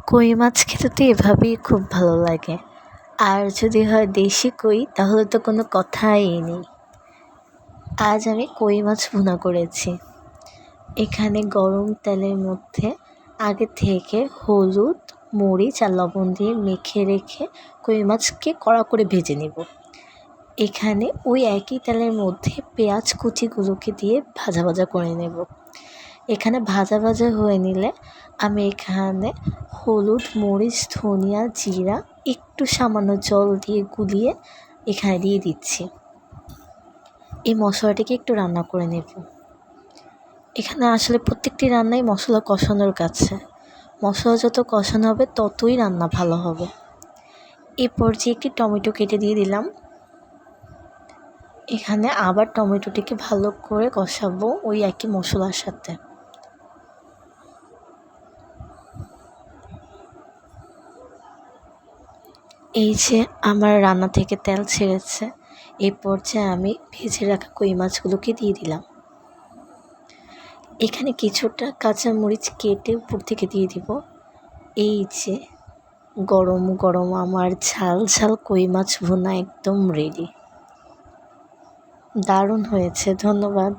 কই মাছ খেতে তো এভাবেই খুব ভালো লাগে। আর যদি হয় দেশি কই তাহলে তো কোনো কথাই নেই। আজ আমি কই মাছ ভুনা করেছি। এখানে গরম তেলের মধ্যে আগে থেকে হলুদ, মরিচ আর লবণ দিয়ে মেখে রেখে কই মাছকে কড়া করে ভেজে নেব। এখানে ওই একই তেলের মধ্যে পেঁয়াজ কুচিগুলোকে দিয়ে ভাজা ভাজা করে নেব। এখানে ভাজা ভাজা হয়ে নিলে আমি এখানে হলুদ, মরিচ, ধনিয়া, জিরা একটু সামান্য জল দিয়ে গুলিয়ে এখানে দিয়ে দিচ্ছি। এই মশলাটিকে একটু রান্না করে নেব। এখানে আসলে প্রত্যেকটি রান্নাই মশলা কষানোর কাছে। মশলা যত কষানো হবে ততই রান্না ভালো হবে। এই পর্যায়ে একটি টমেটো কেটে দিয়ে দিলাম। এখানে আবার টমেটোটিকে ভালো করে কষাবো ওই একই মশলার সাথে। এই যে আমার রান্না থেকে তেল ছেড়েছে, এই পর্যায়ে আমি ভেজে রাখা কই মাছগুলোকে দিয়ে দিলাম। এখানে কিছুটা কাঁচামরিচ কেটে উপর থেকে দিয়ে দিব। এই যে গরম গরম আমার ঝাল ঝাল কই মাছ ভুনা একদম রেডি। দারুণ হয়েছে, ধন্যবাদ।